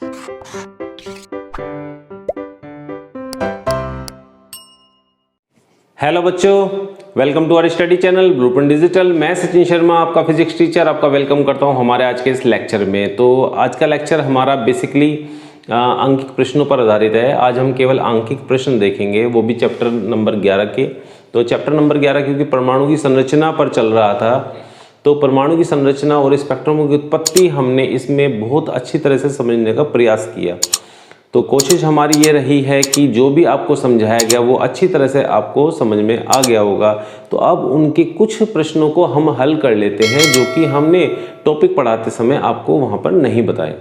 Hello बच्चों, welcome to our study channel blueprint digital. मैं सचिन शर्मा, आपका फिजिक्स टीचर, आपका वेलकम करता हूं हमारे आज के इस लेक्चर में। तो आज का लेक्चर हमारा बेसिकली अंकिक प्रश्नों पर आधारित है। आज हम केवल अंकिक प्रश्न देखेंगे, वो भी चैप्टर नंबर 11 के। तो चैप्टर नंबर 11 क्योंकि परमाणु की संरचना पर चल रहा था, तो परमाणु की संरचना और स्पेक्ट्रमों की उत्पत्ति हमने इसमें बहुत अच्छी तरह से समझने का प्रयास किया। तो कोशिश हमारी ये रही है कि जो भी आपको समझाया गया वो अच्छी तरह से आपको समझ में आ गया होगा। तो अब उनके कुछ प्रश्नों को हम हल कर लेते हैं जो कि हमने टॉपिक पढ़ाते समय आपको वहाँ पर नहीं बताए।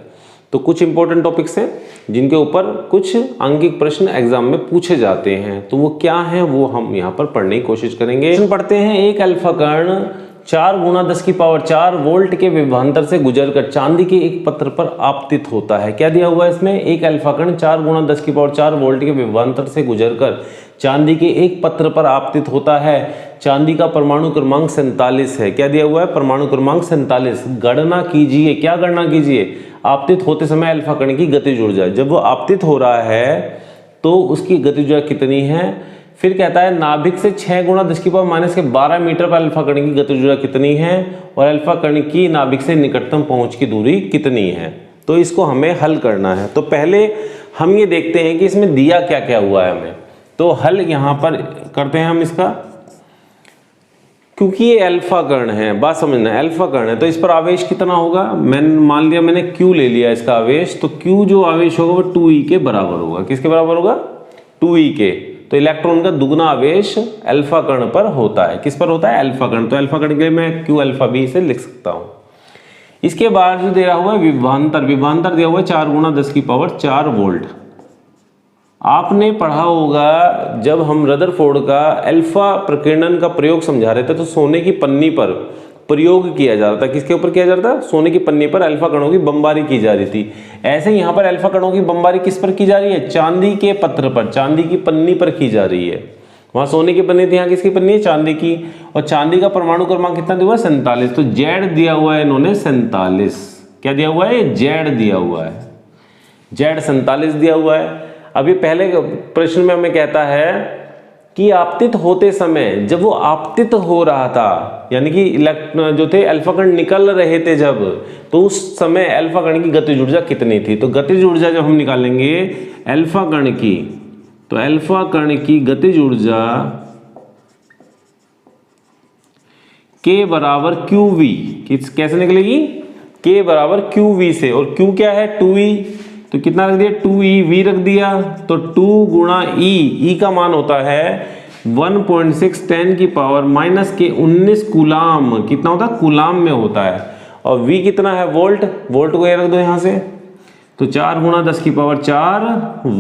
तो कुछ इंपॉर्टेंट टॉपिक्स हैं जिनके ऊपर कुछ अंकिक प्रश्न एग्जाम में पूछे जाते हैं, तो वो क्या हैं वो हम यहाँ पर पढ़ने की कोशिश करेंगे। पढ़ते हैं, एक अल्फा कण 4 × 10⁴ वोल्ट के विभवांतर से गुजरकर चांदी के एक पत्र पर आपतित होता है। क्या दिया हुआ है इसमें? एक अल्फा कण 4 × 10⁴ वोल्ट के विभवांतर से गुजरकर चांदी के एक पत्र पर आपतित होता है। चांदी का परमाणु क्रमांक 47 है। क्या दिया हुआ है? परमाणु क्रमांक 47। गणना कीजिए। क्या गणना कीजिए? आपतित होते समय अल्फा कण की गतिज ऊर्जा। जब वो आपतित हो रहा है तो उसकी गतिज ऊर्जा कितनी है? फिर कहता है नाभिक से 6 × 10⁻⁻12 मीटर पर अल्फा कण की गतिज ऊर्जा कितनी है और अल्फा कण की नाभिक से निकटतम पहुंच की दूरी कितनी है। तो इसको हमें हल करना है। तो पहले हम ये देखते हैं कि इसमें दिया क्या क्या हुआ है हमें। तो हल यहाँ पर करते हैं हम इसका। क्योंकि ये अल्फा कण है, बात समझना, अल्फा कण है तो इस पर आवेश कितना होगा? मान लिया मैंने Q ले लिया इसका आवेश, तो Q जो आवेश होगा वो 2e के बराबर होगा। किसके बराबर होगा? 2e के। तो इलेक्ट्रॉन का दुगना आवेश अल्फा कण पर होता है। किस पर होता है? अल्फा कण। तो अल्फा कण के लिए मैं Q अल्फा b से लिख सकता हूं। इसके बाद जो दिया हुआ है विभवांतर, विभवांतर दिया हुआ है 4 × 10⁴ वोल्ट। आपने पढ़ा होगा जब हम रदरफोर्ड का अल्फा प्रकीर्णन का प्रयोग समझा रहे थे तो सोने की पन्नी पर प्रयोग किया जा रहा था। किसके ऊपर किया जा रहा था? सोने की पन्नी पर अल्फा कणों की बमबारी की जा रही थी। ऐसे यहाँ पर अल्फा कणों की बमबारी किस पर की जा रही है? चांदी के पत्र पर, चांदी की पन्नी पर की जा रही है। वहां सोने की पन्नी थी, यहाँ किसकी पन्नी है? चांदी की। और चांदी का परमाणु क्रमांक कितना दिया हुआ है? 47। तो जेड दिया हुआ है इन्होंने 47। क्या दिया हुआ है? जेड दिया हुआ है। जेड 47 दिया हुआ है। अभी पहले प्रश्न में हमें कहता है कि आपतित होते समय, जब वो आपतित हो रहा था यानी कि जो थे अल्फा कण निकल रहे थे जब, तो उस समय अल्फा कण की गतिज ऊर्जा कितनी थी? तो गतिज ऊर्जा जब हम निकालेंगे अल्फा कण की, तो अल्फा कण की गतिज ऊर्जा K बराबर QV। कैसे निकलेगी? K बराबर QV से, और Q क्या है? 2E। तो कितना रख दिया? 2eV रख दिया। तो 2 × E का मान होता है 1.6 10⁻⁻⁻19 कूलाम। कितना होता है? कूलाम में होता है। और V कितना है? वोल्ट। वोल्ट को ये रख दो यहाँ से, तो 4 × 10⁴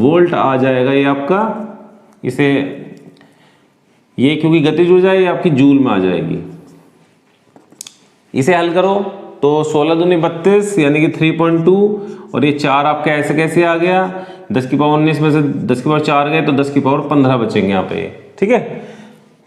वोल्ट आ जाएगा ये आपका। इसे ये क्योंकि गतिज ऊर्जा है ये आपकी जूल में आ जाएगी। इसे हल करो तो 16 दूनी 32 यानी कि 3.2, और ये 4 आपका ऐसे कैसे आ गया? 10⁻19 में से 10⁻4 गए तो 10⁻15 बचेंगे यहाँ पे। ठीक है,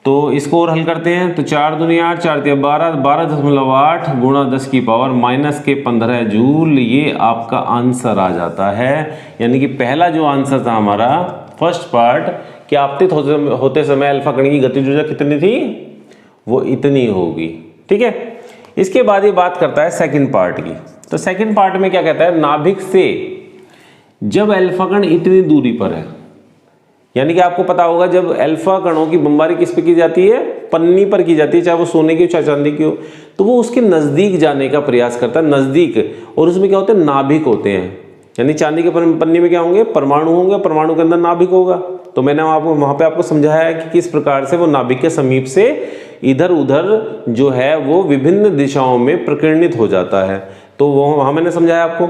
तो इसको और हल करते हैं। तो 4 दूनी 8, 4 × 12, 12.8 × 10⁻⁻15 जूल, ये आपका आंसर आ जाता है। यानी कि पहला जो आंसर था हमारा फर्स्ट पार्ट कि आपतित होते समय अल्फा कण की गतिज ऊर्जा कितनी थी? वो इतनी होगी। ठीक है, इसके बाद ये बात करता है सेकंड पार्ट की। तो सेकंड पार्ट में क्या कहता है? नाभिक से जब अल्फा कण इतनी दूरी पर है, यानी कि आपको पता होगा जब अल्फा कणों की बमबारी किस पे की जाती है? पन्नी पर की जाती है, चाहे वो सोने की हो चाहे चांदी की हो। तो वो उसके नजदीक जाने का प्रयास करता है, नजदीक। और उसमें क्या होते हैं? नाभिक होते हैं। यानी चांदी के पन्नी में क्या होंगे? परमाणु होंगे, परमाणु के अंदर नाभिक होगा। तो मैंने आपको वहां पे आपको समझाया है कि किस प्रकार से वो नाभिक के समीप से इधर उधर जो है वो विभिन्न दिशाओं में प्रकीर्णित हो जाता है। तो वो वहां मैंने समझाया आपको।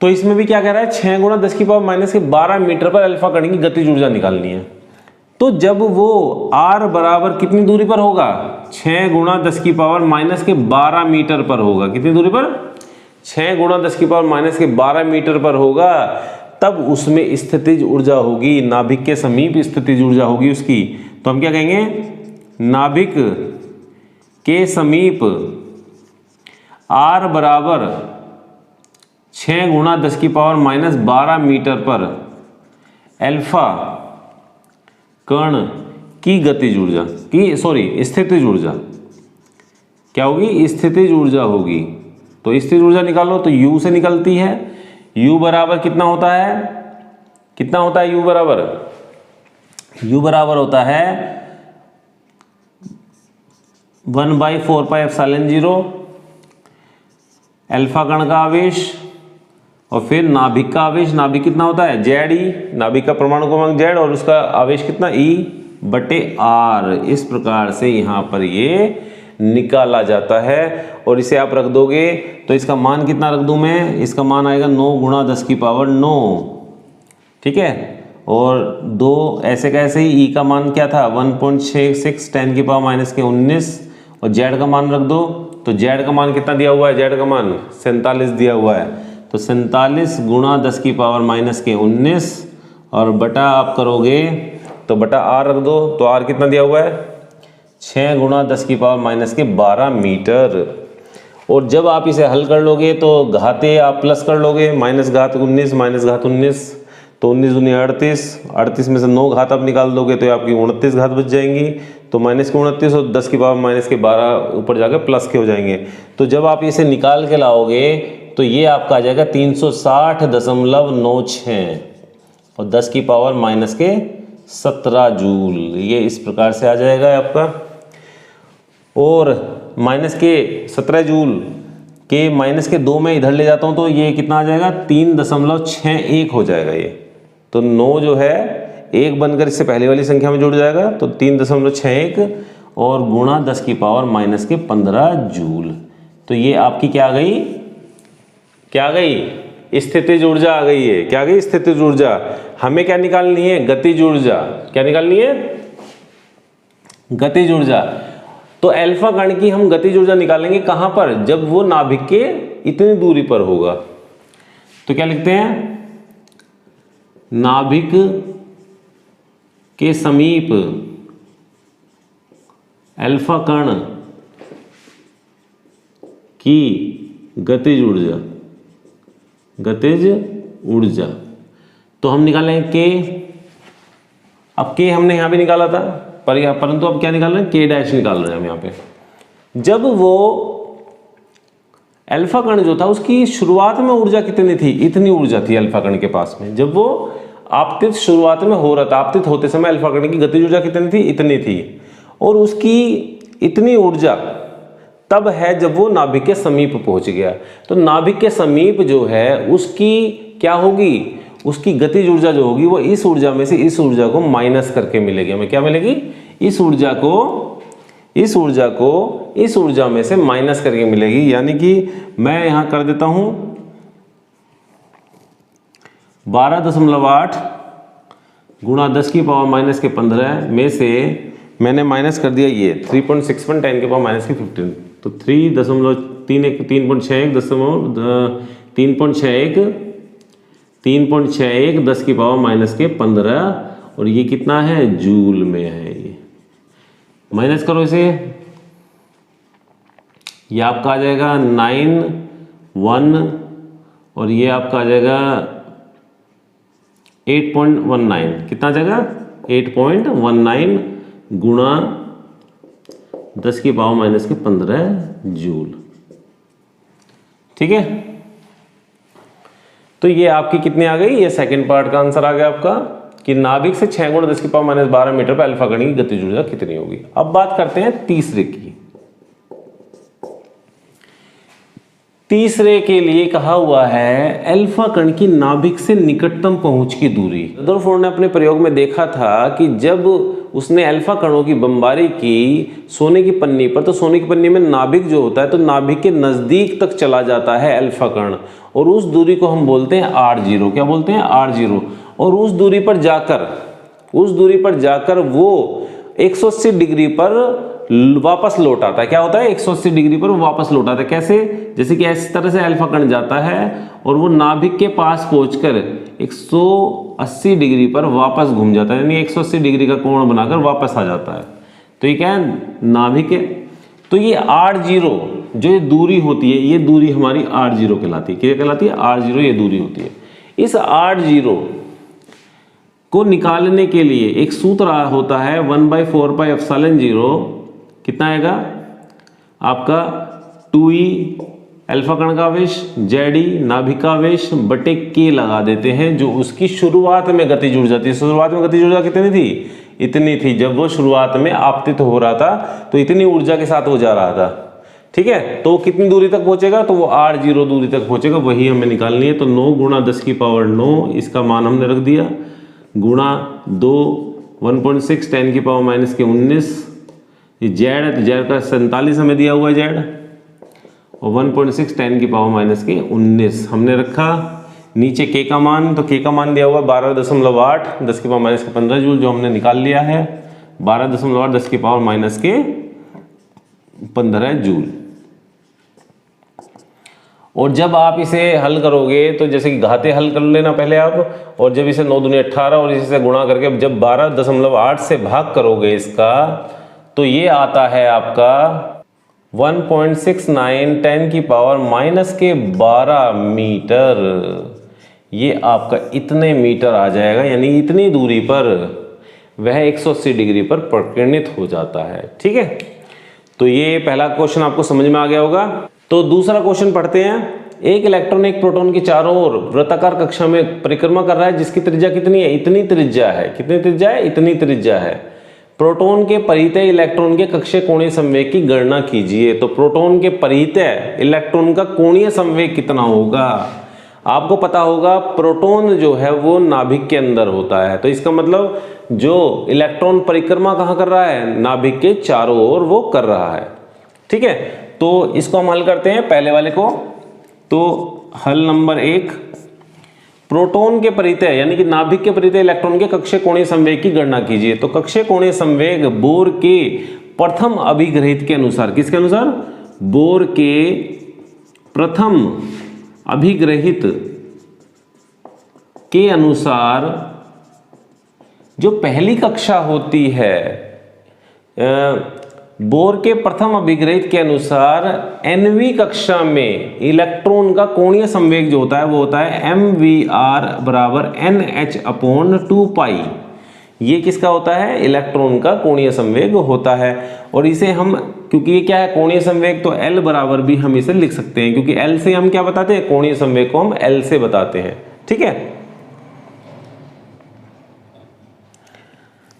तो इसमें भी क्या कह रहा है? 6 × 10⁻⁻12 मीटर पर अल्फा कण की गतिज ऊर्जा निकालनी है। तो जब वो r बराबर कितनी दूरी पर होगा? 6 × 10⁻⁻12 मीटर पर होगा। कितनी दूरी पर? 6 × 10⁻⁻12 मीटर पर होगा। तब उसमें स्थितिज ऊर्जा होगी, नाभिक के समीप स्थितिज ऊर्जा होगी उसकी। तो हम क्या कहेंगे? नाभिक के समीप r बराबर 6 गुणा 10 की पावर माइनस 12 मीटर पर अल्फा कण की गतिज ऊर्जा की स्थितिज ऊर्जा क्या होगी? स्थितिज ऊर्जा होगी। तो स्थितिज ऊर्जा निकालो तो U से निकलती है। U बराबर कितना होता है? कितना होता है U बराबर? U बराबर होता है 1/4πε0 अल्फा कण का आवेश और फिर नाभिक का आवेश। नाभिक कितना होता है? Ze, नाभिक का परमाणु क्रमांक Z और उसका आवेश कितना? E/R। इस प्रकार से यहाँ पर ये निकाला जाता है और इसे आप रख दोगे तो इसका मान कितना रख दूं मैं? इसका मान आएगा 9 गुणा 10 की पावर 9, ठीक है। और 2 ऐसे कैसे ही E का मान क्या था? 1.66 10 की पावर माइनस के 19 और Z का मान रख दो तो Z का मान कितना दिया हुआ है? Z का मान 47 दिया हुआ है। तो 47 गुणा 10 की पावर माइनस के 19 और बटा आप करोगे तो बटा R रख दो तो R कितना दिया हुआ है? 6 गुणा 10 की पावर माइनस के 12 मीटर। और जब आप इसे हल कर लोगे तो घाते आप प्लस कर लोगे, माइनस घात 19 माइनस घात 19 तो 19 दूनी 38, 38 में से 9 घात आप निकाल दोगे तो आपकी 29 घात बच जाएंगी। तो माइनस के 29 और 10 की पावर माइनस के 12 ऊपर जाकर प्लस के हो जाएंगे। तो जब आप इसे निकाल के लाओगे तो ये आपका आ जाएगा 360.96 और 10 की पावर माइनस के 17 जूल। ये इस प्रकार से आ जाएगा आपका। और माइनस के 17 जूल के माइनस के 2 में इधर ले जाता हूँ तो ये कितना आ जाएगा? 3.61 हो जाएगा ये। तो 9 जो है 1 बनकर इससे पहले वाली संख्या में जुड़ जाएगा तो 3.61 और गुणा 10 की पावर माइनस के 15 जूल। तो ये आपकी क्या आ गई? क्या आ गई? स्थितिज ऊर्जा आ गई है। क्या आ गई? स्थितिज ऊर्जा। हमें क्या निकालनी है? गतिज ऊर्जा। क्या निकालनी है? गतिज ऊर्जा। तो अल्फा कण की हम गतिज ऊर्जा निकालेंगे कहां पर? जब वो नाभिक के इतनी दूरी पर होगा। तो क्या लिखते हैं? नाभिक के समीप अल्फा कण की गतिज ऊर्जा। गतिज ऊर्जा तो हम निकालेंगे के। अब के हमने यहां भी निकाला था परंतु अब क्या निकाल रहे हैं? के डैश निकाल रहे हैं हम यहाँ पे। जब वो अल्फा कण जो था उसकी शुरुआत में ऊर्जा कितनी थी? इतनी ऊर्जा थी अल्फा कण के पास में। जब वो आपतित शुरुआत में हो रहा था, आपतित होते समय अल्फा कण की गतिज ऊर्जा कितनी थी? इतनी थी। और उसकी इतनी ऊर्जा तब है जब वो नाभिक के समीप पहुंच गया। तो नाभिक के समीप जो है उसकी क्या होगी? उसकी गतिज ऊर्जा जो होगी वो इस ऊर्जा में से इस ऊर्जा को माइनस करके मिलेगी। हमें क्या मिलेगी? इस ऊर्जा को इस ऊर्जा में से माइनस करके मिलेगी। यानी कि मैं यहां कर देता हूं 12.8 गुणा 10 की पावर माइनस के 15 में से मैंने माइनस कर दिया ये 3.61 10 की पावर माइनस के 15। तो 3.61 10 की पावर माइनस के 15 और ये कितना है? जूल में है। ये माइनस करो इसे, ये आपका आ जाएगा 9.1 और ये आपका आ जाएगा 8.19। कितना आ जाएगा? 8.19 गुणा 10 की पावर माइनस के 15 जूल। ठीक है, तो ये आपकी कितनी आ गई? ये सेकंड पार्ट का आंसर आ गया आपका कि नाभिक से 6 गुणा 10 की पावर माइनस 12 मीटर पर अल्फा कण की गतिज ऊर्जा कितनी होगी। अब बात करते हैं तीसरे की। तीसरे के लिए कहा हुआ है अल्फा कण की नाभिक से निकटतम पहुंच की दूरी। रदरफोर्ड ने अपने प्रयोग में देखा था कि जब उसने अल्फा कणों की बमबारी की सोने की पन्नी पर, तो सोने की पन्नी में नाभिक जो होता है तो नाभिक के नजदीक तक चला जाता है अल्फा कण और उस दूरी को हम बोलते हैं R0। क्या बोलते हैं? R0। और उस दूरी पर जाकर वो 180 डिग्री पर वापस लौट आता है। क्या होता है? 180 डिग्री पर वापस लौट आता है। कैसे? जैसे कि इस तरह से अल्फा कण जाता है और वो नाभिक के पास पहुंचकर 180 डिग्री पर वापस घूम जाता है, यानी 180 डिग्री का कोण बनाकर वापस आ जाता है। तो ये क्या है? नाभिक है। तो ये R0 जो ये दूरी होती है, ये दूरी हमारी r0 कहलाती है। क्या कहलाती है? r0 ये दूरी होती है। इस r0 को निकालने के लिए एक सूत्र होता है 1/4πε0, कितना आएगा आपका 2e अल्फा कण का आवेश जेड ई नाभिकावेश बटे k लगा देते हैं, जो उसकी शुरुआत में गतिज ऊर्जा थी। शुरुआत में गतिज ऊर्जा कितनी थी? इतनी थी। जब वो शुरुआत में आपतित हो रहा था तो इतनी ऊर्जा के साथ वो जा रहा था, ठीक है। तो कितनी दूरी तक पहुंचेगा? तो वो r0 दूरी तक पहुंचेगा, वही हमें निकालनी है। तो 9 गुणा 10 की पावर 9, इसका मान हमने रख दिया, गुणा 2 1.6 10 की पावर माइनस के 19, ये जेड है तो जेड का 47 हमें दिया हुआ है जेड, और 1.6 10 की पावर माइनस के 19 हमने रखा। नीचे के का मान, तो के का मान दिया हुआ 12.8 10 की पावर माइनस के 15 जूल, जो हमने निकाल लिया है 12.8 10 की पावर माइनस के 15 जूल। और जब आप इसे हल करोगे तो जैसे कि घाते हल कर लेना पहले आप, और जब इसे 9 दूनी 18 और इसी से गुणा करके जब 12.8 से भाग करोगे इसका, तो ये आता है आपका 1.69 10 की पावर माइनस के 12 मीटर। ये आपका इतने मीटर आ जाएगा, यानी इतनी दूरी पर वह 180 डिग्री पर परिवर्तित हो जाता है, ठीक है। तो ये पहला क्वेश्चन आपको समझ में आ गया होगा। तो दूसरा क्वेश्चन पढ़ते हैं। एक इलेक्ट्रॉन एक प्रोटॉन के चारों ओर वृत्ताकार कक्षा में परिक्रमा कर रहा है, जिसकी त्रिज्या कितनी है? इतनी त्रिज्या है। कितनी त्रिज्या है? इतनी त्रिज्या है। प्रोटॉन के परितः इलेक्ट्रॉन के कक्षीय कोणीय संवेग की गणना कीजिए। तो प्रोटॉन के परितः इलेक्ट्रॉन का कोणीय संवेग कितना होगा? आपको पता होगा प्रोटॉन जो है वो नाभिक के अंदर होता है, तो इसका मतलब जो इलेक्ट्रॉन परिक्रमा कहाँ कर रहा है? नाभिक के चारों ओर वो कर रहा है, ठीक है। तो इसको हम हल करते हैं पहले वाले को। तो हल नंबर 1, प्रोटॉन के परितः यानी कि नाभिक के परितः इलेक्ट्रॉन के कक्षीय कोणीय संवेग की गणना कीजिए। तो कक्षीय कोणीय संवेग बोर के प्रथम अभिग्रहित के अनुसार, किसके अनुसार? बोर के प्रथम अभिग्रहित के अनुसार जो पहली कक्षा होती है, बोर के प्रथम अभिग्रहित के अनुसार nवीं कक्षा में इलेक्ट्रॉन का कोणीय संवेग जो होता है वो होता है mvr बराबर nh/2π। ये किसका होता है? इलेक्ट्रॉन का कोणीय संवेग होता है। और इसे हम, क्योंकि ये क्या है कोणीय संवेग, तो L बराबर भी हम इसे लिख सकते हैं, क्योंकि L से हम क्या बताते हैं? कोणीय संवेग को हम L से बताते हैं, ठीक है।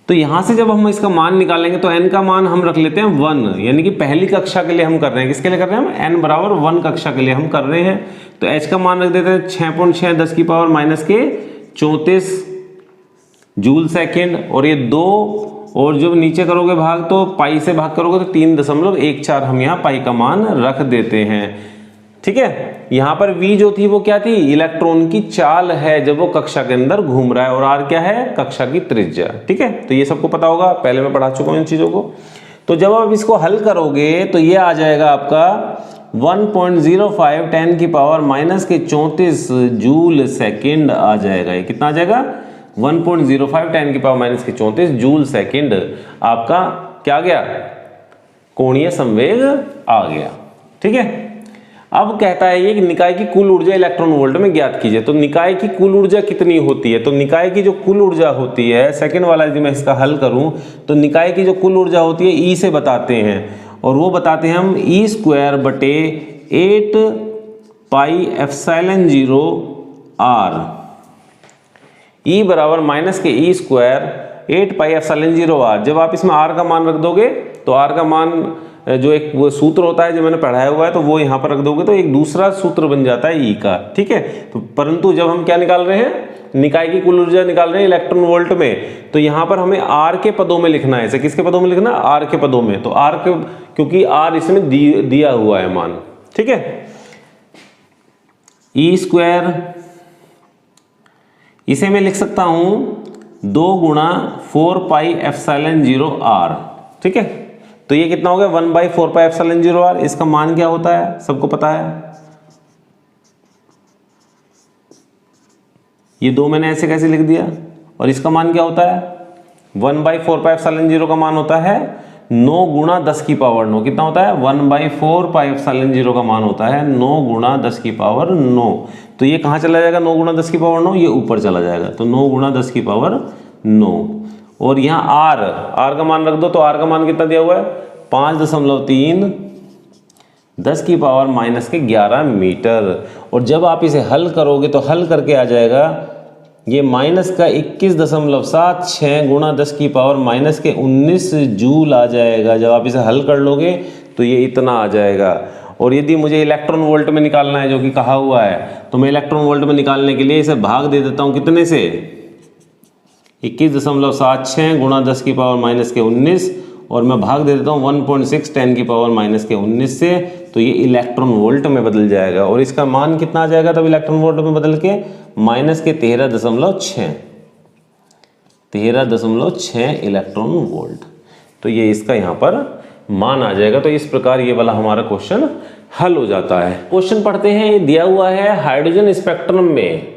तो यहां से जब हम इसका मान निकालेंगे तो n का मान हम रख लेते हैं 1, यानी कि पहली कक्षा के लिए हम कर रहे हैं। किसके लिए कर रहे हैं हम? n बराबर 1 कक्षा के लिए हम कर रहे हैं। तो h का मान रख देते हैं 6.6 10 की पावर माइनस के 34 जूल सेकेंड, और ये 2, और जब नीचे करोगे भाग तो पाई से भाग करोगे तो 3.14 हम यहाँ पाई का मान रख देते हैं, ठीक है। यहाँ पर v जो थी वो क्या थी? इलेक्ट्रॉन की चाल है जब वो कक्षा के अंदर घूम रहा है, और r क्या है? कक्षा की त्रिज्या, ठीक है। तो ये सबको पता होगा, पहले मैं पढ़ा चुका हूँ इन चीजों को। तो जब आप इसको हल करोगे तो ये आ जाएगा आपका 1.05 10 की पावर माइनस के 34 जूल सेकेंड आ जाएगा। ये कितना आ जाएगा? 1.05 10 की पावर माइनस के 34 जूल सेकेंड आपका क्या आ गया? कोणीय संवेग आ गया, ठीक है। अब कहता है ये कि निकाय की कुल ऊर्जा इलेक्ट्रॉन वोल्ट में ज्ञात कीजिए। तो निकाय की कुल ऊर्जा कितनी होती है? तो निकाय की जो कुल ऊर्जा होती है, सेकंड वाला यदि मैं इसका हल करूं तो निकाय की जो कुल ऊर्जा होती है ई से बताते हैं, और वो बताते हैं हम E² बटे 8πε0 r। E बराबर माइनस के E² 8πε0 r। जब आप इसमें r का मान रख दोगे तो r का मान जो एक वो सूत्र होता है जो मैंने पढ़ाया हुआ है, तो वो यहाँ पर रख दोगे तो एक दूसरा सूत्र बन जाता है ई का, ठीक है। तो परंतु जब हम क्या निकाल रहे हैं? निकाय की कुल ऊर्जा निकाल रहे हैं इलेक्ट्रॉन वोल्ट में, तो यहाँ पर हमें आर के पदों में लिखना है। इसे किसके पदों में लिखना? आर के पदों में। तो आर के, क्योंकि आर इसमें दिया हुआ है मान, ठीक है। E², इसे मैं लिख सकता हूं 2 गुणा 4πε0 r, ठीक है। तो ये कितना हो गया? 1/4πε0 r। इसका मान क्या होता है? सबको पता है। ये 2 मैंने ऐसे कैसे लिख दिया, और इसका मान क्या होता है? 1/4πε0 का मान होता है 9 गुणा 10 की पावर 9 कितना होता है 1/4 पाई एप्सिलॉन 0 का मान होता है 9 गुणा 10 की पावर 9। तो ये कहाँ चला जाएगा 9 गुणा 10 की पावर 9, ये ऊपर चला जाएगा। तो 9 गुणा 10 की पावर 9 और यहाँ आर का मान रख दो। तो आर का मान कितना दिया हुआ है 5.3 10 की पावर -11 मीटर। और जब आप इसे हल करोगे तो हल करके आ जाएगा ये माइनस का 21.76 गुणा 10 की पावर -19 जूल आ जाएगा। जब आप इसे हल कर लोगे तो ये इतना आ जाएगा। और यदि मुझे इलेक्ट्रॉन वोल्ट में निकालना है जो कि कहा हुआ है, तो मैं इलेक्ट्रॉन वोल्ट में निकालने के लिए इसे भाग दे देता हूँ कितने से 21.76 गुणा 10 की पावर -19 और मैं भाग दे देता हूँ 1.6 10 की पावर -19 से। तो ये इलेक्ट्रॉन वोल्ट में बदल जाएगा और इसका मान कितना आ जाएगा तब इलेक्ट्रॉन वोल्ट में बदल के -13.6 इलेक्ट्रॉन वोल्ट। तो ये इसका यहाँ पर मान आ जाएगा। तो इस प्रकार ये वाला हमारा क्वेश्चन हल हो जाता है। क्वेश्चन पढ़ते हैं, दिया हुआ है हाइड्रोजन स्पेक्ट्रम में।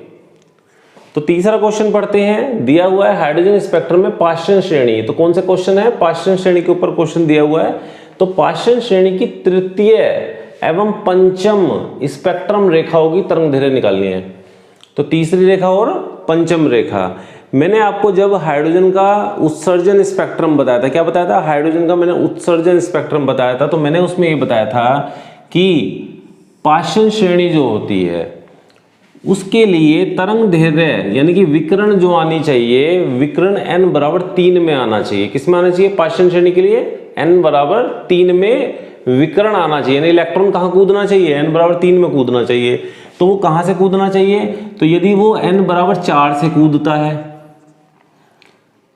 तो तीसरा क्वेश्चन पढ़ते हैं, दिया हुआ है हाइड्रोजन स्पेक्ट्रम में पाश्चन श्रेणी। तो कौन सा क्वेश्चन है, पाश्चन श्रेणी के ऊपर क्वेश्चन दिया हुआ है। तो पाश्चन श्रेणी की तृतीय एवं पंचम स्पेक्ट्रम रेखाओं की तरंगदैर्घ्य निकालनी है। तो तीसरी रेखा और पंचम रेखा। मैंने आपको जब हाइड्रोजन का उत्सर्जन स्पेक्ट्रम बताया था, क्या बताया था, हाइड्रोजन का मैंने उत्सर्जन स्पेक्ट्रम बताया था। तो मैंने उसमें ये बताया था कि पाश्चन श्रेणी जो होती है उसके लिए तरंगदैर्घ्य यानी कि विकिरण जो आनी चाहिए, विकिरण n बराबर 3 में आना चाहिए। किस में आना चाहिए, पाश्चन श्रेणी के लिए n बराबर 3 में विकिरण आना चाहिए। यानी इलेक्ट्रॉन कहाँ कूदना चाहिए, n बराबर 3 में कूदना चाहिए। तो वो कहाँ से कूदना चाहिए, तो यदि वो n बराबर 4 से कूदता है,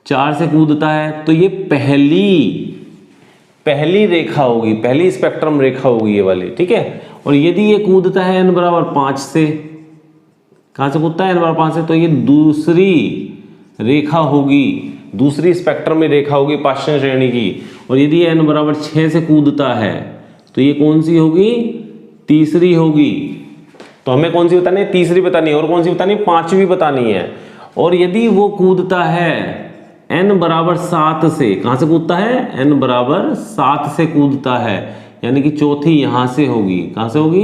4 से कूदता है तो ये पहली रेखा होगी, पहली स्पेक्ट्रम रेखा होगी ये वाली, ठीक है। और यदि ये कूदता है n बराबर 5 से, कहाँ से कूदता है n बराबर 5 से, तो ये दूसरी रेखा होगी, दूसरी स्पेक्ट्रम में रेखा होगी पाश्चन श्रेणी की। और यदि ये n बराबर 6 से कूदता है तो ये कौन सी होगी, तीसरी होगी। तो हमें कौन सी बतानी है, तीसरी बतानी है। और कौन सी बतानी है, पांचवी बतानी है। और यदि वो कूदता है n बराबर 7 से, कहाँ से कूदता है, n बराबर 7 से कूदता है, यानी कि चौथी यहाँ से होगी। कहाँ से होगी,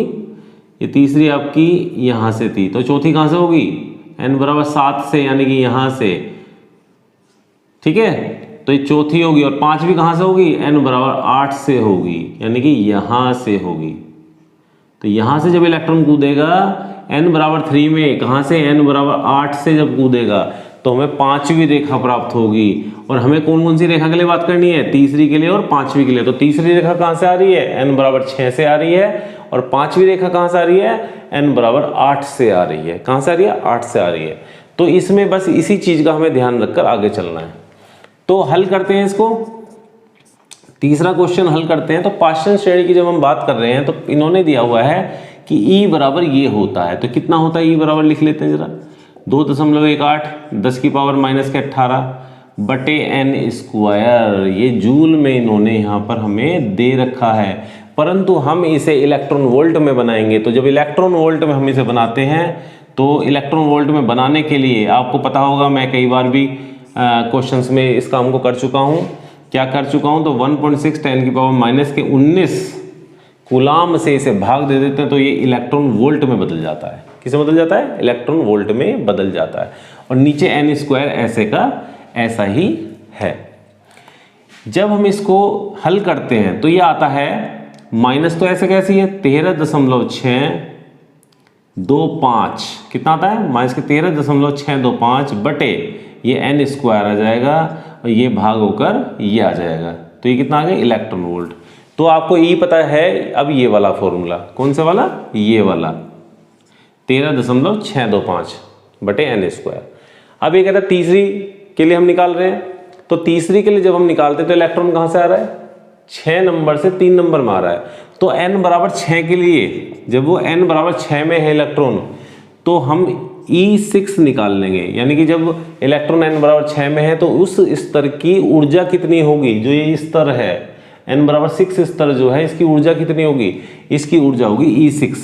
ये तीसरी आपकी यहाँ से थी, तो चौथी कहाँ से होगी, n बराबर 7 से, यानी कि यहाँ से, ठीक है। तो ये चौथी होगी। और पांचवी कहाँ से होगी, n बराबर 8 से होगी, यानी कि यहाँ से होगी। तो यहाँ से जब इलेक्ट्रॉन कूदेगा n बराबर 3 में, कहाँ से, n बराबर 8 से जब कूदेगा तो हमें पांचवी रेखा प्राप्त होगी। और हमें कौन कौन सी रेखा के लिए बात करनी है, तीसरी के लिए और पांचवी के लिए। तो तीसरी रेखा कहाँ से आ रही है, n बराबर 6 से आ रही है। और पांचवी रेखा कहाँ से आ रही है, n बराबर 8 से आ रही है। कहाँ से आ रही है, 8 से आ रही है। तो इसमें बस इसी चीज का हमें ध्यान रखकर आगे चलना है। तो हल करते हैं इसको, तीसरा क्वेश्चन हल करते हैं। तो पाश्चन श्रेणी की जब हम बात कर रहे हैं तो इन्होंने दिया हुआ है कि E बराबर ये होता है। तो कितना होता है, E बराबर लिख लेते हैं जरा, 2.18 10 की पावर -18 बटे n स्क्वायर। ये जूल में इन्होंने यहाँ पर हमें दे रखा है, परंतु हम इसे इलेक्ट्रॉन वोल्ट में बनाएंगे। तो जब इलेक्ट्रॉन वोल्ट में हम इसे बनाते हैं तो इलेक्ट्रॉन वोल्ट में बनाने के लिए आपको पता होगा, मैं कई बार भी क्वेश्चंस में इस काम को कर चुका हूँ। क्या कर चुका हूँ, तो 1.6 10 की पावर -19 कूलाम से इसे भाग दे देते हैं तो ये इलेक्ट्रॉन वोल्ट में बदल जाता है। किसे बदल जाता है, इलेक्ट्रॉन वोल्ट में बदल जाता है। और नीचे n स्क्वायर ऐसे का ऐसा ही है। जब हम इसको हल करते हैं तो ये आता है माइनस, तो ऐसे कैसी है 13.625, कितना आता है -13.625 बटे ये n स्क्वायर आ जाएगा और ये भाग होकर ये आ जाएगा। तो ये कितना आ गया, इलेक्ट्रॉन वोल्ट। तो आपको ये पता है अब ये वाला फॉर्मूला, कौन सा वाला, ये वाला 13.625 बटे n स्क्वायर। अब ये कहता है तीसरी के लिए हम निकाल रहे हैं। तो तीसरी के लिए जब हम निकालते हैं तो इलेक्ट्रॉन कहाँ से आ रहा है, 6 नंबर से 3 नंबर में आ रहा है। तो n बराबर 6 के लिए जब वो n बराबर 6 में है इलेक्ट्रॉन तो हम E6 निकाल लेंगे। यानी कि जब इलेक्ट्रॉन n बराबर 6 में है तो उस स्तर की ऊर्जा कितनी होगी, जो ये स्तर है n बराबर 6 स्तर जो है इसकी ऊर्जा कितनी होगी, इसकी ऊर्जा होगी E6।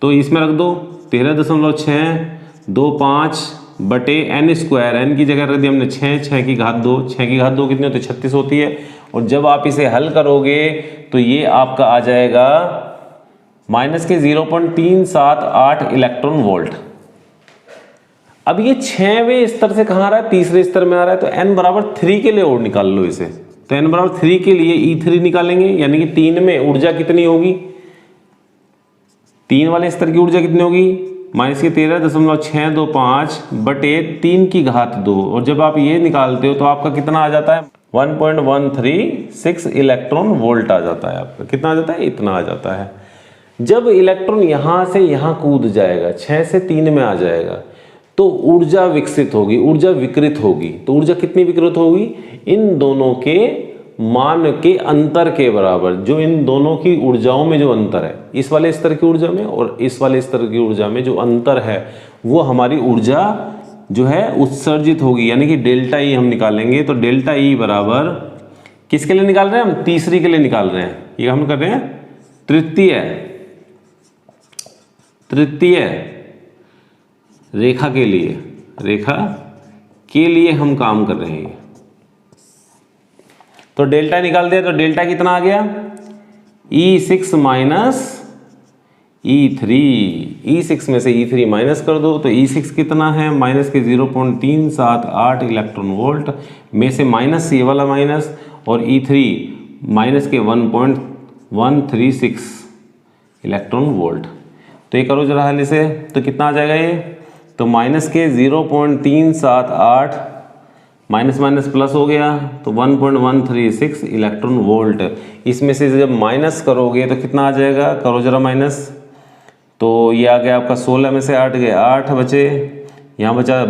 तो इसमें रख दो 13.625 बटे n स्क्वायर, n की जगह रख दी हमने 6 की घात 2 कितनी होती है, 36 होती है। और जब आप इसे हल करोगे तो ये आपका आ जाएगा माइनस के 0.378 इलेक्ट्रॉन वोल्ट। अब ये 6वें स्तर से कहाँ आ रहा है, तीसरे स्तर में आ रहा है, तो n बराबर 3 के लिए और निकाल लो इसे। तो n बराबर 3 के लिए E3 निकालेंगे, यानी कि 3 में ऊर्जा कितनी होगी, 3 वाले स्तर की ऊर्जा कितनी होगी, माइनस के 13.625 बटे 3 की घात 2। और जब आप ये निकालते हो तो आपका कितना आ जाता है, 1.136 इलेक्ट्रॉन वोल्ट आ जाता है। आपका कितना आ जाता है, इतना आ जाता है। जब इलेक्ट्रॉन यहाँ से यहाँ कूद जाएगा, 6 से 3 में आ जाएगा, तो ऊर्जा विकसित होगी, ऊर्जा विकृत होगी। तो ऊर्जा कितनी विकृत होगी, इन दोनों के मान के अंतर के बराबर। जो इन दोनों की ऊर्जाओं में जो अंतर है, इस वाले स्तर की ऊर्जा में और इस वाले स्तर की ऊर्जा में जो अंतर है, वो हमारी ऊर्जा जो है उत्सर्जित होगी, यानी कि डेल्टा ई हम निकालेंगे। तो डेल्टा ई बराबर किसके लिए निकाल रहे हैं हम, तीसरी के लिए निकाल रहे हैं। ये हम कर रहे हैं तृतीय रेखा के लिए, रेखा के लिए हम काम कर रहे हैं। तो डेल्टा निकाल दिया, तो डेल्टा कितना आ गया, E6 माइनस E3। E6 में से E3 माइनस कर दो, तो E6 कितना है, माइनस के 0.378 इलेक्ट्रॉन वोल्ट में से माइनस ये वाला माइनस, और E3 माइनस के 1.136 इलेक्ट्रॉन वोल्ट। तो ये करो जरा हल इसे, तो कितना आ जाएगा ये, तो माइनस के 0.378 माइनस माइनस प्लस हो गया, तो 1.136 इलेक्ट्रॉन वोल्ट। इसमें से जब माइनस करोगे तो कितना आ जाएगा, करो जरा माइनस, तो ये आ गया आपका 16 में से 8 गए 8 बचे, यहाँ बचा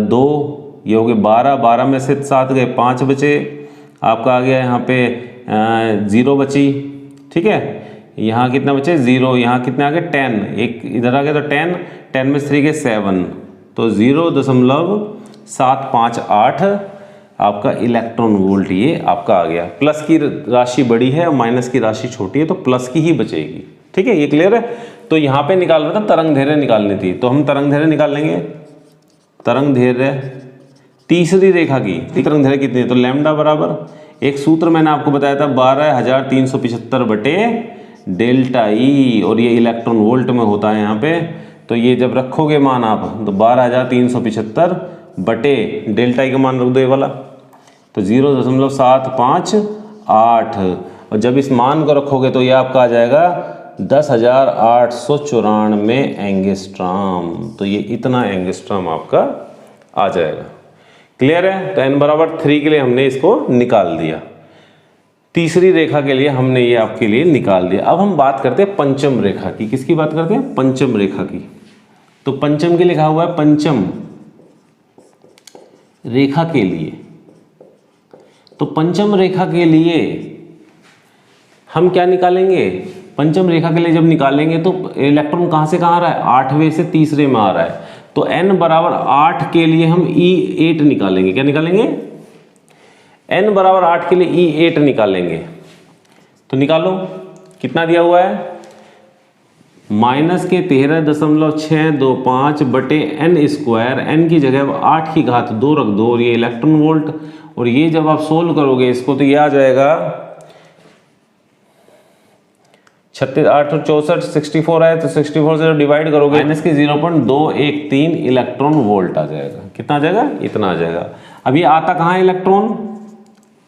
2, ये हो गए 12, 12 में से 7 गए 5 बचे, आपका आ गया यहाँ पे 0 बची, ठीक है। यहाँ कितना बचे 0, यहाँ कितने आ गए 10, एक इधर आ गया तो 10, 10 में 3 के 7, तो 0.758 आपका इलेक्ट्रॉन वोल्ट ये आपका आ गया। प्लस की राशि बड़ी है और माइनस की राशि छोटी है, तो प्लस की ही बचेगी, ठीक है, ये क्लियर है। तो यहाँ पे निकाल रहा था तरंग दैर्घ्य निकालनी थी, तो हम तरंग दैर्घ्य निकाल लेंगे। तरंग दैर्घ्य तीसरी रेखा की तरंग दैर्घ्य कितनी है, तो लैम्डा बराबर, एक सूत्र मैंने आपको बताया था 12375 बटे डेल्टा ई, और ये इलेक्ट्रॉन वोल्ट में होता है यहाँ पे। तो ये जब रखोगे मान आप, तो 12375 बटे डेल्टा ई का मान रख दो ये वाला, तो 0.758, और जब इस मान को रखोगे तो ये आपका आ जाएगा 10,894 एंगस्ट्रॉम। तो ये इतना एंगस्ट्रॉम आपका आ जाएगा। क्लियर है। तो n बराबर 3 के लिए हमने इसको निकाल दिया, तीसरी रेखा के लिए हमने ये आपके लिए निकाल दिया। अब हम बात करते हैं पंचम रेखा की। किसकी बात करते हैं, पंचम रेखा की। तो पंचम के लिखा हुआ है, पंचम रेखा के लिए। तो पंचम रेखा के लिए हम क्या निकालेंगे, पंचम रेखा के लिए जब निकालेंगे तो इलेक्ट्रॉन कहां से कहां आ रहा है, 8वें से तीसरे में आ रहा है। तो n बराबर 8 के लिए हम E8 निकालेंगे। क्या निकालेंगे, n बराबर 8 के लिए E8 निकालेंगे। तो निकालो, कितना दिया हुआ है, माइनस के 13.625 बटे n स्क्वायर, n की जगह 8 की घात 2 रख दो, और ये इलेक्ट्रॉन वोल्ट। और ये जब आप सोल्व करोगे इसको तो ये आ जाएगा 36, 8 और 64, 64 है, तो 64 से डिवाइड करोगे माइनस के 0.213 इलेक्ट्रॉन वोल्ट आ जाएगा। कितना आ जाएगा, इतना आ जाएगा। अब ये आता कहाँ है इलेक्ट्रॉन,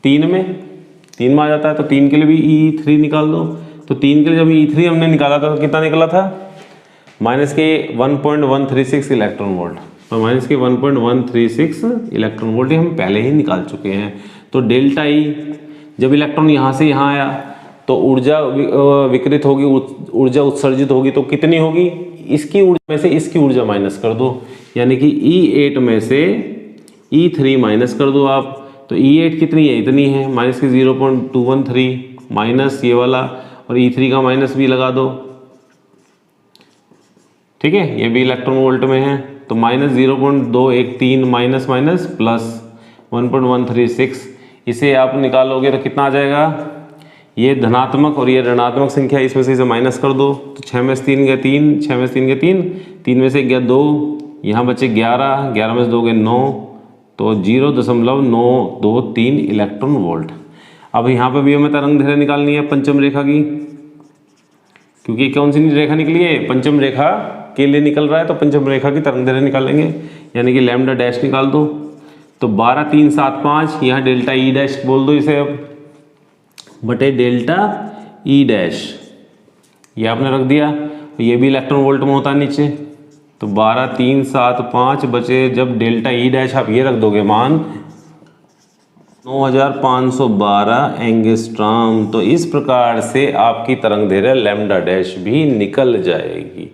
3 में आ जाता है। तो 3 के लिए भी E3 निकाल दो। तो 3 के लिए जब E3 हमने निकाला था तो कितना निकला था, माइनस के 1.136 इलेक्ट्रॉन वोल्ट। तो माइनस के 1.136 इलेक्ट्रॉन वोल्ट हम पहले ही निकाल चुके हैं। तो डेल्टा ई, जब इलेक्ट्रॉन यहाँ से यहाँ आया तो ऊर्जा विकृत होगी, ऊर्जा उत्सर्जित होगी, तो कितनी होगी, इसकी ऊर्जा में से इसकी ऊर्जा माइनस कर दो, यानी कि E8 में से E3 माइनस कर दो आप। तो E8 कितनी है, इतनी है, माइनस की 0.213 माइनस ये वाला, और E3 का माइनस भी लगा दो, ठीक है, ये भी इलेक्ट्रॉन वोल्ट में है। तो माइनस 0.213 माइनस माइनस प्लस 1.136, इसे आप निकालोगे तो कितना आ जाएगा, ये धनात्मक और ये ऋणात्मक संख्या, इसमें से इसे माइनस कर दो। तो 6 में से 3 गए 3, 6 में से 3 गए 3, 3 में से गया 2, यहाँ बचे 11, 11 में से 2 गए 9, तो 0.923 इलेक्ट्रॉन वोल्ट। अब यहाँ पे भी हमें तरंग दैर्घ्य निकालनी है पंचम रेखा की, क्योंकि कौन सी रेखा निकली है, पंचम रेखा के लिए निकल रहा है, तो पंचम रेखा की तरंग दैर्घ्य निकालेंगे, यानी कि लैम्डा डैश निकाल दो। तो 12 3 7 5, यहाँ डेल्टा ई डैश बोल दो इसे अब, बटे डेल्टा ई डैश, ये आपने रख दिया। ये भी इलेक्ट्रॉन वोल्ट में होता है नीचे, तो 12 3 7 5 बचे जब डेल्टा ई डैश आप ये रख दोगे मान 9512 एंगस्ट्रॉम, तो इस प्रकार से आपकी तरंग दैर्घ्य लैम्डा डैश भी निकल जाएगी।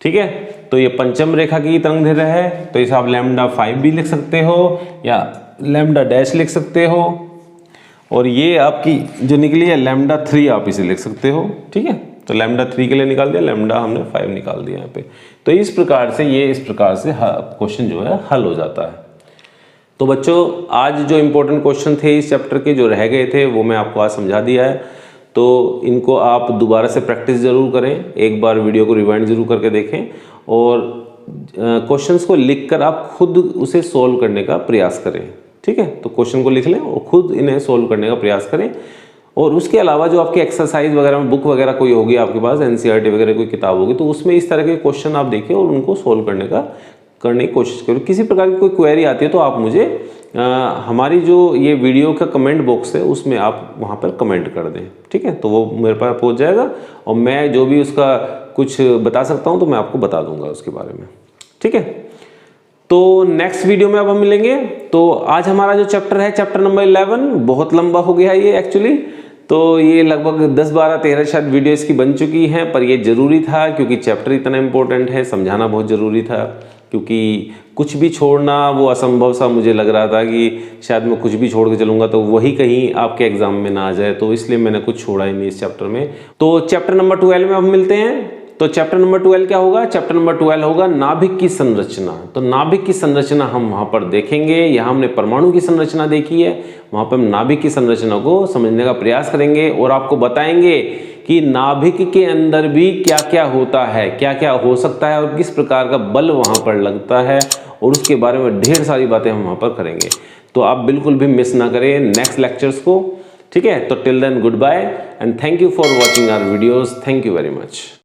ठीक है, तो ये पंचम रेखा की तरंग दैर्घ्य है, तो इसे आप लैम्डा 5 भी लिख सकते हो या लैम्डा डैश लिख सकते हो, और ये आपकी जो निकली है लैम्डा 3 आप इसे लिख सकते हो। ठीक है, तो लैम्डा 3 के लिए निकाल दिया, लैम्डा हमने 5 निकाल दिया यहाँ पे। तो इस प्रकार से क्वेश्चन जो है हल हो जाता है। तो बच्चों आज जो इम्पोर्टेंट क्वेश्चन थे इस चैप्टर के जो रह गए थे वो मैं आपको आज समझा दिया है, तो इनको आप दोबारा से प्रैक्टिस ज़रूर करें, एक बार वीडियो को रिवाइंड ज़रूर करके देखें, और क्वेश्चंस को लिखकर आप खुद उसे सॉल्व करने का प्रयास करें। ठीक है, तो क्वेश्चन को लिख लें और खुद इन्हें सॉल्व करने का प्रयास करें। और उसके अलावा जो आपकी एक्सरसाइज वगैरह में बुक वगैरह कोई होगी आपके पास, एनसीईआरटी वगैरह कोई किताब होगी, तो उसमें इस तरह के क्वेश्चन आप देखिए और उनको सॉल्व करने की कोशिश करो। किसी प्रकार की कोई क्वेरी आती है तो आप मुझे हमारी जो ये वीडियो का कमेंट बॉक्स है उसमें आप वहाँ पर कमेंट कर दें। ठीक है, तो वो मेरे पास पहुँच जाएगा और मैं जो भी उसका कुछ बता सकता हूँ तो मैं आपको बता दूंगा उसके बारे में। ठीक है, तो नेक्स्ट वीडियो में अब हम मिलेंगे। तो आज हमारा जो चैप्टर है चैप्टर नंबर 11 बहुत लंबा हो गया है ये एक्चुअली, तो ये लगभग 10 12 13 शायद वीडियो इसकी बन चुकी हैं, पर ये ज़रूरी था क्योंकि चैप्टर इतना इम्पोर्टेंट है, समझाना बहुत ज़रूरी था, क्योंकि कुछ भी छोड़ना वो असंभव सा मुझे लग रहा था कि शायद मैं कुछ भी छोड़ के चलूँगा तो वही कहीं आपके एग्जाम में ना आ जाए, तो इसलिए मैंने कुछ छोड़ा ही नहीं इस चैप्टर में। तो चैप्टर नंबर 12 में अब मिलते हैं। तो चैप्टर नंबर 12 क्या होगा, चैप्टर नंबर 12 होगा नाभिक की संरचना। तो नाभिक की संरचना हम वहाँ पर देखेंगे, यहाँ हमने परमाणु की संरचना देखी है, वहाँ पर हम नाभिक की संरचना को समझने का प्रयास करेंगे और आपको बताएंगे कि नाभिक के अंदर भी क्या क्या होता है, क्या क्या हो सकता है और किस प्रकार का बल वहाँ पर लगता है, और उसके बारे में ढेर सारी बातें हम वहाँ पर करेंगे। तो आप बिल्कुल भी मिस ना करें नेक्स्ट लेक्चर्स को। ठीक है, तो till then good bye and thank you for watching our videos. Thank you very much.